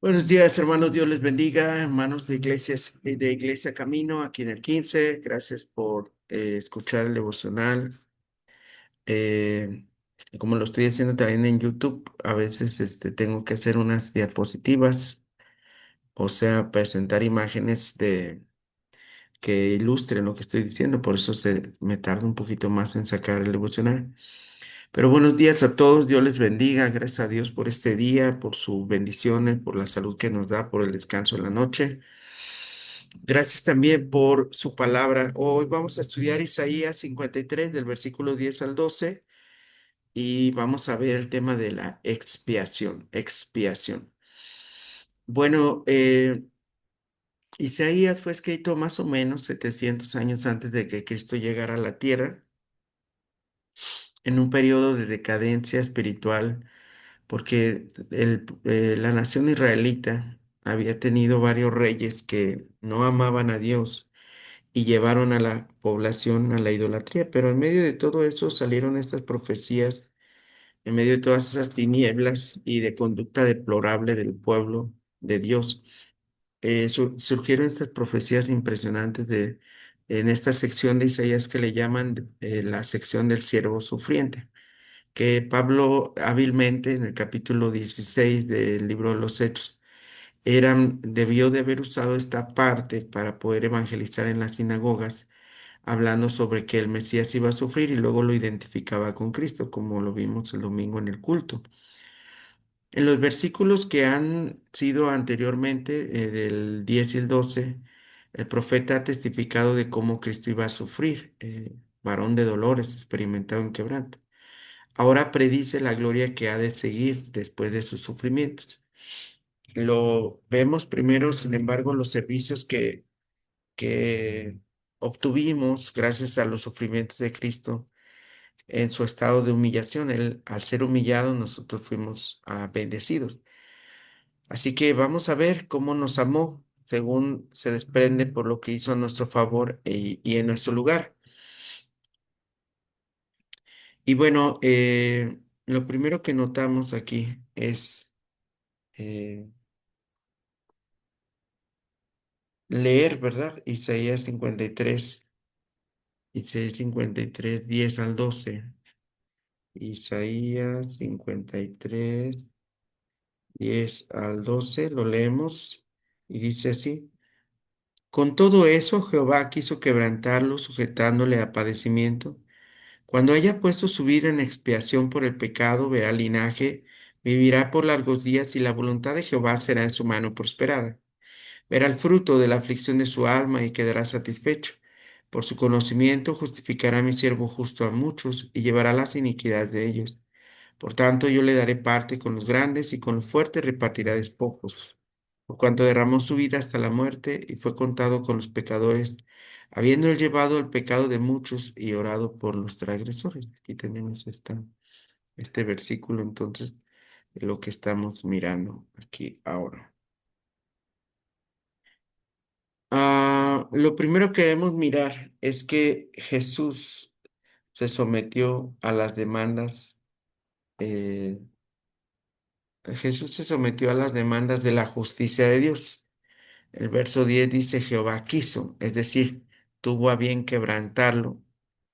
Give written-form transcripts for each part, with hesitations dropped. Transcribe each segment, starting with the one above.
Buenos días, hermanos. Dios les bendiga, hermanos de Iglesia Camino, aquí en el 15. Gracias por escuchar el devocional. Eh, Como lo estoy haciendo también en YouTube, a veces tengo que hacer unas diapositivas, o sea, presentar imágenes que ilustren lo que estoy diciendo. Por eso me tarda un poquito más en sacar el devocional. Pero buenos días a todos. Dios les bendiga. Gracias a Dios por este día, por sus bendiciones, por la salud que nos da, por el descanso en la noche. Gracias también por su palabra. Hoy vamos a estudiar Isaías 53 del versículo 10 al 12 y vamos a ver el tema de la expiación, expiación. Bueno, Isaías fue escrito más o menos 700 años antes de que Cristo llegara a la tierra, en un periodo de decadencia espiritual, porque la nación israelita había tenido varios reyes que no amaban a Dios y llevaron a la población a la idolatría. Pero en medio de todo eso salieron estas profecías, en medio de todas esas tinieblas y de conducta deplorable del pueblo de Dios. Surgieron estas profecías impresionantes en esta sección de Isaías que le llaman la sección del siervo sufriente, que Pablo hábilmente en el capítulo 16 del libro de los Hechos debió de haber usado esta parte para poder evangelizar en las sinagogas, hablando sobre que el Mesías iba a sufrir y luego lo identificaba con Cristo, como lo vimos el domingo en el culto. En los versículos que han sido anteriormente, del 10 y el 12, el profeta ha testificado de cómo Cristo iba a sufrir, varón de dolores, experimentado en quebranto. Ahora predice la gloria que ha de seguir después de sus sufrimientos. Lo vemos primero, sin embargo, los servicios que obtuvimos gracias a los sufrimientos de Cristo en su estado de humillación. Él, al ser humillado, nosotros fuimos bendecidos. Así que vamos a ver cómo nos amó, según se desprende por lo que hizo a nuestro favor y en nuestro lugar. Y bueno, lo primero que notamos aquí es eh, leer, ¿verdad? Isaías 53, 10 al 12. Isaías 53, 10 al 12, lo leemos y dice así: Con todo eso, Jehová quiso quebrantarlo, sujetándole a padecimiento. Cuando haya puesto su vida en expiación por el pecado, verá linaje, vivirá por largos días y la voluntad de Jehová será en su mano prosperada. Verá el fruto de la aflicción de su alma y quedará satisfecho. Por su conocimiento justificará a mi siervo justo a muchos y llevará las iniquidades de ellos. Por tanto, yo le daré parte con los grandes y con los fuertes repartirá despojos. Por cuanto derramó su vida hasta la muerte y fue contado con los pecadores, habiendo él llevado el pecado de muchos y orado por los transgresores. Aquí tenemos este versículo entonces de lo que estamos mirando aquí ahora. Lo primero que debemos mirar es que Jesús se sometió a las demandas. Jesús se sometió a las demandas de la justicia de Dios. El verso 10 dice, Jehová quiso, es decir, tuvo a bien quebrantarlo,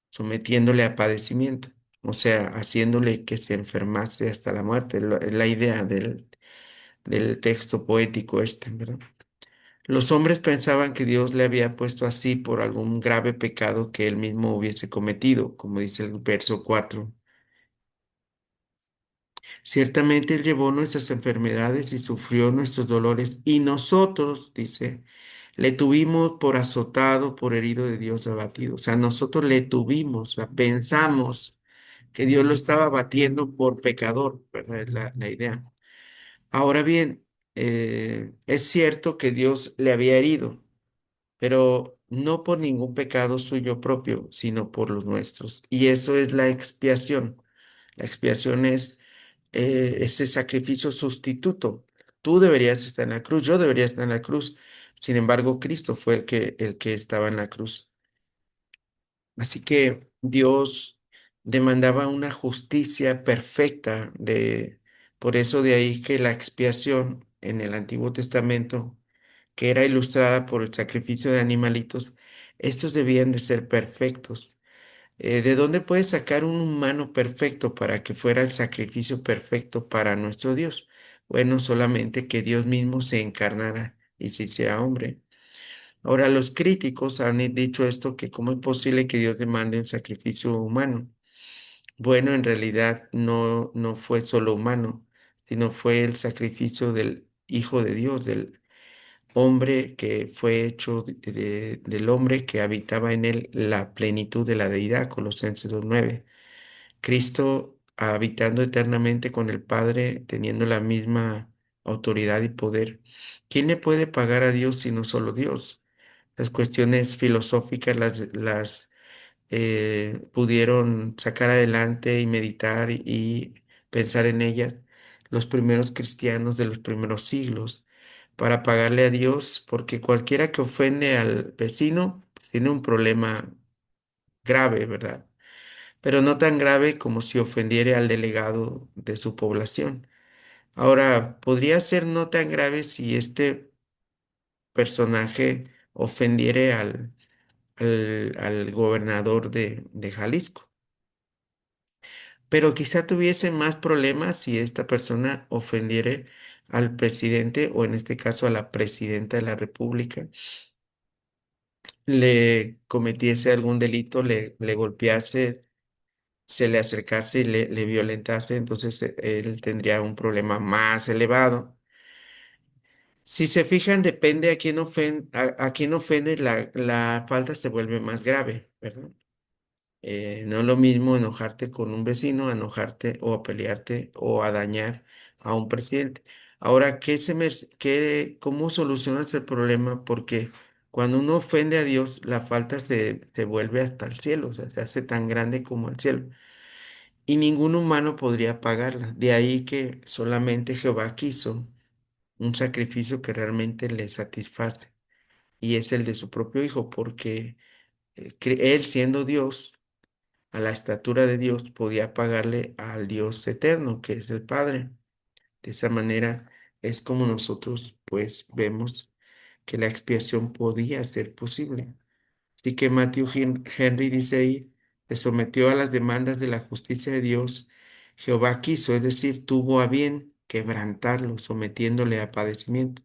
sometiéndole a padecimiento, o sea, haciéndole que se enfermase hasta la muerte. Es la idea del texto poético este, ¿verdad? Los hombres pensaban que Dios le había puesto así por algún grave pecado que él mismo hubiese cometido, como dice el verso 4. Ciertamente Él llevó nuestras enfermedades y sufrió nuestros dolores, y nosotros, dice, le tuvimos por azotado, por herido de Dios abatido. O sea, nosotros le tuvimos, o sea, pensamos que Dios lo estaba abatiendo por pecador, ¿verdad? Es la idea. Ahora bien, es cierto que Dios le había herido, pero no por ningún pecado suyo propio, sino por los nuestros. Y eso es la expiación. La expiación es ese sacrificio sustituto. Tú deberías estar en la cruz, yo debería estar en la cruz. Sin embargo, Cristo fue el que estaba en la cruz. Así que Dios demandaba una justicia perfecta por eso de ahí que la expiación en el Antiguo Testamento, que era ilustrada por el sacrificio de animalitos, estos debían de ser perfectos. ¿De dónde puedes sacar un humano perfecto para que fuera el sacrificio perfecto para nuestro Dios? Bueno, solamente que Dios mismo se encarnara y se hiciera hombre. Ahora, los críticos han dicho esto, que cómo es posible que Dios demande un sacrificio humano. Bueno, en realidad no fue solo humano, sino fue el sacrificio del Hijo de Dios, del hombre que fue hecho del hombre que habitaba en él la plenitud de la deidad, Colosenses 2:9. Cristo habitando eternamente con el Padre, teniendo la misma autoridad y poder. ¿Quién le puede pagar a Dios sino solo Dios? Las cuestiones filosóficas las pudieron sacar adelante y meditar y pensar en ellas los primeros cristianos de los primeros siglos para pagarle a Dios, porque cualquiera que ofende al vecino pues, tiene un problema grave, ¿verdad? Pero no tan grave como si ofendiera al delegado de su población. Ahora, podría ser no tan grave si este personaje ofendiere al gobernador de Jalisco. Pero quizá tuviese más problemas si esta persona ofendiere al presidente o en este caso a la presidenta de la República, le cometiese algún delito, le golpease, se le acercase y le violentase, entonces él tendría un problema más elevado. Si se fijan, depende a quién ofende, la falta se vuelve más grave, ¿verdad? No es lo mismo enojarte con un vecino, a enojarte o a pelearte o a dañar a un presidente. Ahora, ¿cómo solucionas el problema? Porque cuando uno ofende a Dios, la falta se vuelve hasta el cielo, o sea, se hace tan grande como el cielo. Y ningún humano podría pagarla. De ahí que solamente Jehová quiso un sacrificio que realmente le satisface. Y es el de su propio Hijo, porque él siendo Dios, a la estatura de Dios, podía pagarle al Dios eterno, que es el Padre. De esa manera es como nosotros pues vemos que la expiación podía ser posible. Así que Henry dice ahí, se sometió a las demandas de la justicia de Dios. Jehová quiso, es decir, tuvo a bien quebrantarlo, sometiéndole a padecimiento,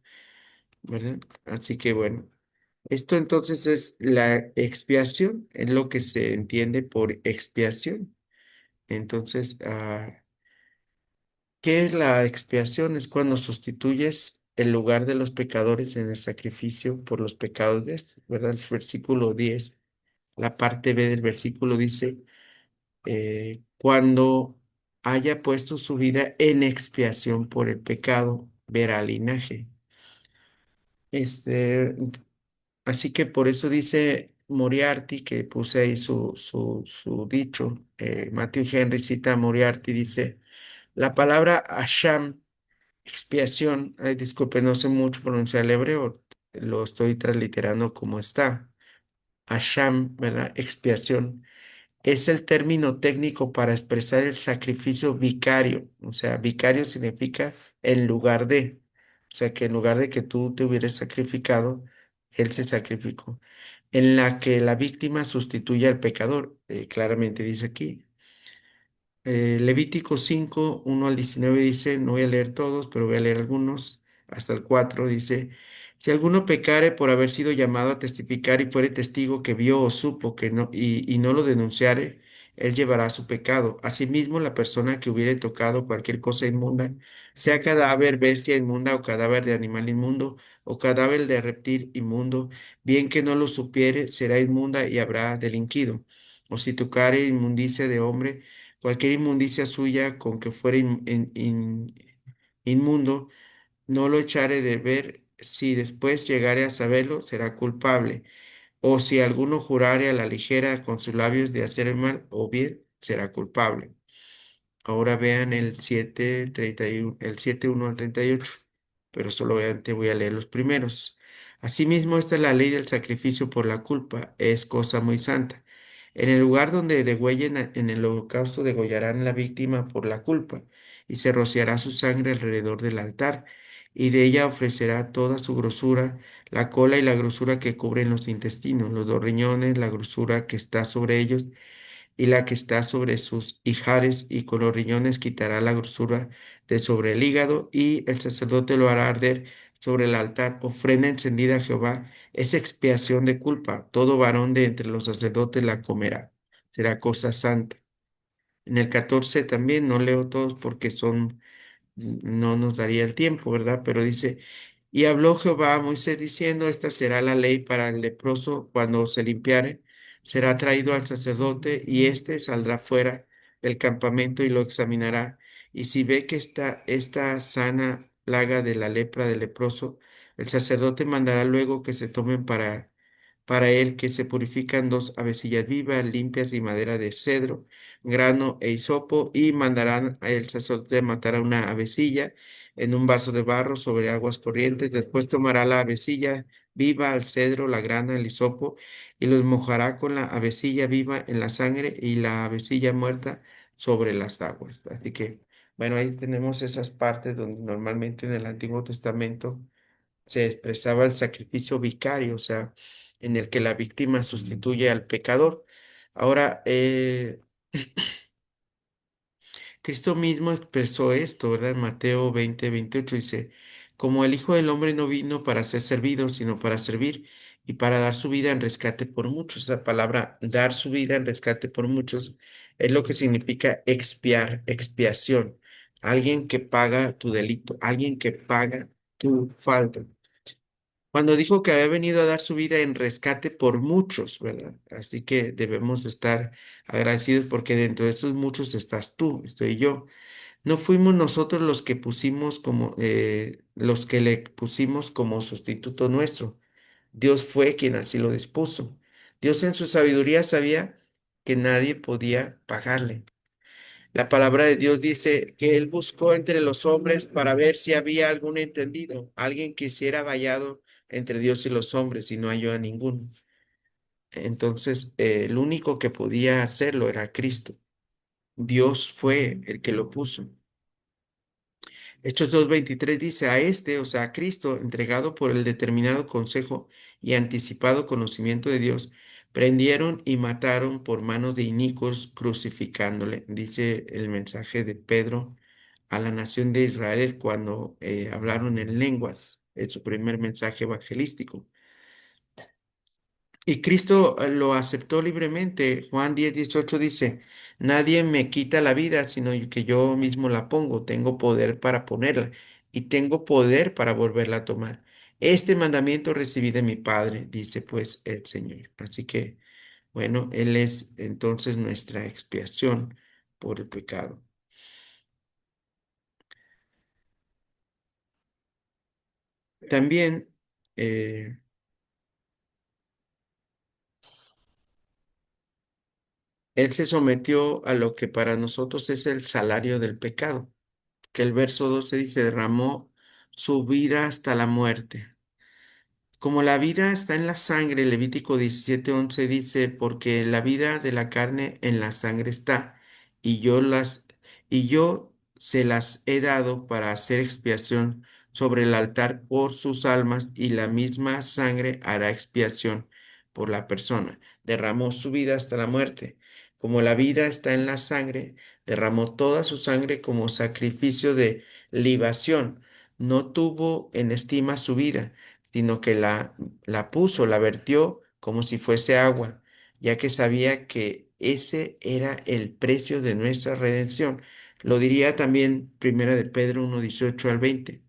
¿verdad? Así que bueno, esto entonces es la expiación, es lo que se entiende por expiación. Entonces, ¿qué es la expiación? Es cuando sustituyes el lugar de los pecadores en el sacrificio por los pecados de estos, ¿verdad? El versículo 10, la parte B del versículo dice, cuando haya puesto su vida en expiación por el pecado, verá linaje. Este, así que por eso dice Moriarty, que puse ahí su dicho, Matthew Henry cita a Moriarty, dice, la palabra Asham, expiación, ay, disculpe, no sé mucho pronunciar el hebreo, lo estoy transliterando como está. Asham, ¿verdad? Expiación. Es el término técnico para expresar el sacrificio vicario. O sea, vicario significa en lugar de. O sea, que en lugar de que tú te hubieras sacrificado, él se sacrificó. En la que la víctima sustituye al pecador. Claramente dice aquí. Levítico 5 1 al 19 dice, no voy a leer todos, pero voy a leer algunos, hasta el 4 dice, si alguno pecare por haber sido llamado a testificar y fuere testigo que vio o supo que no, y no lo denunciare, él llevará su pecado. Asimismo, la persona que hubiere tocado cualquier cosa inmunda, sea cadáver, bestia inmunda o cadáver de animal inmundo o cadáver de reptil inmundo, bien que no lo supiere, será inmunda y habrá delinquido. O si tocare inmundicia de hombre, cualquier inmundicia suya con que fuera inmundo, no lo echare de ver, si después llegare a saberlo, será culpable. O si alguno jurare a la ligera con sus labios de hacer el mal, o bien será culpable. Ahora vean el 7:31, el 7:1 al 38, pero solamente voy a leer los primeros. Asimismo, esta es la ley del sacrificio por la culpa, es cosa muy santa. En el lugar donde degüellen en el holocausto, degollarán la víctima por la culpa, y se rociará su sangre alrededor del altar, y de ella ofrecerá toda su grosura, la cola y la grosura que cubren los intestinos, los dos riñones, la grosura que está sobre ellos y la que está sobre sus ijares, y con los riñones quitará la grosura de sobre el hígado, y el sacerdote lo hará arder sobre el altar, ofrenda encendida a Jehová, es expiación de culpa. Todo varón de entre los sacerdotes la comerá, será cosa santa. En el 14 también, no leo todos porque son no nos daría el tiempo, ¿verdad? Pero dice, y habló Jehová a Moisés diciendo, esta será la ley para el leproso cuando se limpiare, será traído al sacerdote y éste saldrá fuera del campamento y lo examinará. Y si ve que está esta sana plaga de la lepra del leproso, el sacerdote mandará luego que se tomen para él que se purifican dos avecillas vivas, limpias y madera de cedro, grano e hisopo, y mandarán a el sacerdote matar a una avecilla en un vaso de barro sobre aguas corrientes. Después tomará la avecilla viva, al cedro, la grana, el hisopo, y los mojará con la avecilla viva en la sangre y la avecilla muerta sobre las aguas. Así que, bueno, ahí tenemos esas partes donde normalmente en el Antiguo Testamento se expresaba el sacrificio vicario, o sea, en el que la víctima sustituye al pecador. Ahora, Cristo mismo expresó esto, ¿verdad? En Mateo 20:28 dice, como el Hijo del Hombre no vino para ser servido, sino para servir y para dar su vida en rescate por muchos. Esa palabra, dar su vida en rescate por muchos, es lo que significa expiar, expiación. Alguien que paga tu delito, alguien que paga tu falta. Cuando dijo que había venido a dar su vida en rescate por muchos, ¿verdad? Así que debemos estar agradecidos porque dentro de esos muchos estás tú, estoy yo. No fuimos nosotros los que le pusimos como sustituto nuestro. Dios fue quien así lo dispuso. Dios en su sabiduría sabía que nadie podía pagarle. La palabra de Dios dice que Él buscó entre los hombres para ver si había algún entendido, alguien que hiciera vallado entre Dios y los hombres, y no halló a ninguno. Entonces, el único que podía hacerlo era Cristo. Dios fue el que lo puso. Hechos 2:23 dice, a este, o sea, a Cristo, entregado por el determinado consejo y anticipado conocimiento de Dios, prendieron y mataron por manos de inicuos, crucificándole, dice el mensaje de Pedro a la nación de Israel cuando hablaron en lenguas, en su primer mensaje evangelístico. Y Cristo lo aceptó libremente. Juan 10:18 dice, nadie me quita la vida, sino que yo mismo la pongo. Tengo poder para ponerla y tengo poder para volverla a tomar. Este mandamiento recibí de mi Padre, dice pues el Señor. Así que, bueno, Él es entonces nuestra expiación por el pecado. También, eh, Él se sometió a lo que para nosotros es el salario del pecado, que el verso 12 dice, derramó su vida hasta la muerte. Como la vida está en la sangre, Levítico 17:11 dice, porque la vida de la carne en la sangre está, y y yo se las he dado para hacer expiación sobre el altar por sus almas, y la misma sangre hará expiación por la persona. Derramó su vida hasta la muerte. Como la vida está en la sangre, derramó toda su sangre como sacrificio de libación. No tuvo en estima su vida, sino que la puso, la vertió como si fuese agua, ya que sabía que ese era el precio de nuestra redención. Lo diría también Primera de Pedro 1:18 al 20,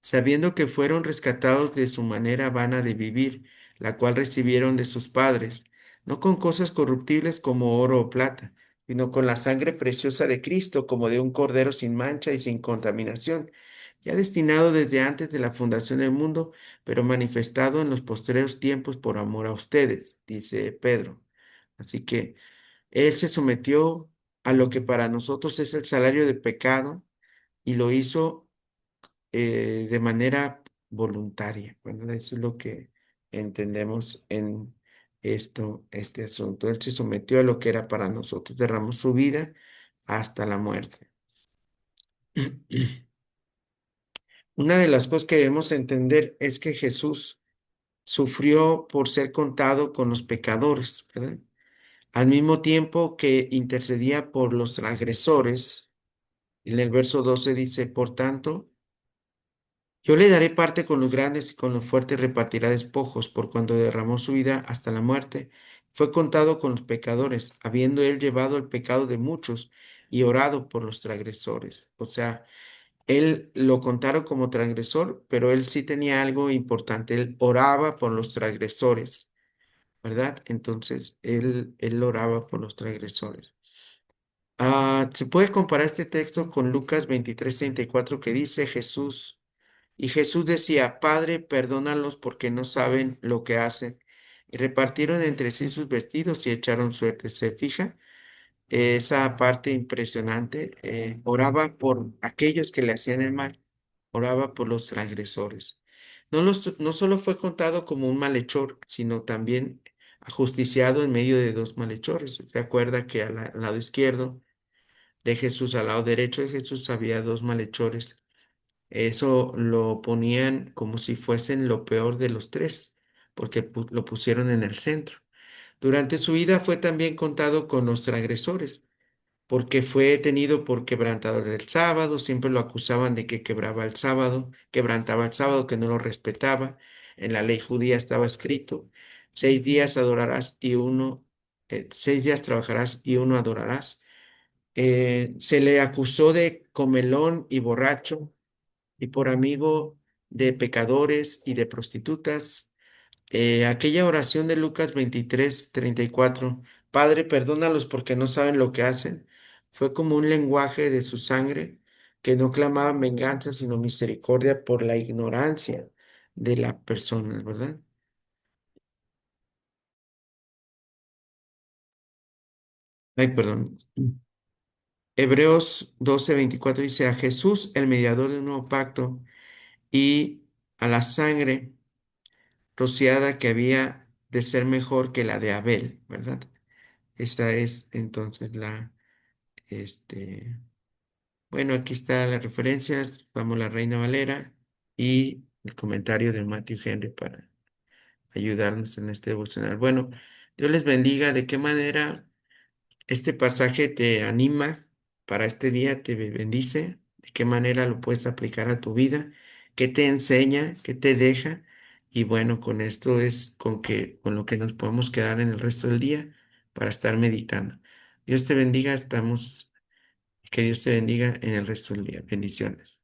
sabiendo que fueron rescatados de su manera vana de vivir, la cual recibieron de sus padres, no con cosas corruptibles como oro o plata, sino con la sangre preciosa de Cristo, como de un cordero sin mancha y sin contaminación, ya destinado desde antes de la fundación del mundo, pero manifestado en los postreros tiempos por amor a ustedes, dice Pedro. Así que Él se sometió a lo que para nosotros es el salario de pecado, y lo hizo de manera voluntaria. Bueno, eso es lo que entendemos en este asunto. Él se sometió a lo que era para nosotros, derramó su vida hasta la muerte. Una de las cosas que debemos entender es que Jesús sufrió por ser contado con los pecadores, ¿verdad? Al mismo tiempo que intercedía por los transgresores. En el verso 12 dice, por tanto, yo le daré parte con los grandes y con los fuertes repartirá despojos, por cuando derramó su vida hasta la muerte, fue contado con los pecadores, habiendo él llevado el pecado de muchos y orado por los transgresores. O sea, él lo contaron como transgresor, pero él sí tenía algo importante, él oraba por los transgresores, ¿verdad? Entonces, él oraba por los transgresores. Se puede comparar este texto con Lucas 23:34 que dice Jesús. Y Jesús decía, Padre, perdónalos porque no saben lo que hacen. Y repartieron entre sí sus vestidos y echaron suerte. ¿Se fija? Esa parte impresionante. Oraba por aquellos que le hacían el mal. Oraba por los transgresores. No solo fue contado como un malhechor, sino también ajusticiado en medio de dos malhechores. ¿Se acuerda que al lado izquierdo de Jesús, al lado derecho de Jesús, había dos malhechores? Eso lo ponían como si fuesen lo peor de los tres, porque lo pusieron en el centro. Durante su vida fue también contado con los transgresores, porque fue tenido por quebrantador del sábado, siempre lo acusaban de que quebraba el sábado, quebrantaba el sábado, que no lo respetaba. En la ley judía estaba escrito, 6 días adorarás y 6 días trabajarás y uno adorarás. Se le acusó de comelón y borracho y por amigo de pecadores y de prostitutas. Aquella oración de Lucas 23:34, Padre, perdónalos porque no saben lo que hacen, fue como un lenguaje de su sangre que no clamaba venganza, sino misericordia por la ignorancia de la persona, ¿verdad? Ay, perdón. Hebreos 12:24 dice, a Jesús, el mediador de un nuevo pacto, y a la sangre rociada que había de ser mejor que la de Abel, ¿verdad? Esa es entonces este, bueno, aquí está las referencias, vamos la Reina Valera y el comentario de Matthew Henry para ayudarnos en este devocional. Bueno, Dios les bendiga. ¿De qué manera este pasaje te anima para este día, te bendice? ¿De qué manera lo puedes aplicar a tu vida? ¿Qué te enseña? ¿Qué te deja? Y bueno, con esto es con lo que nos podemos quedar en el resto del día para estar meditando. Dios te bendiga, que Dios te bendiga en el resto del día. Bendiciones.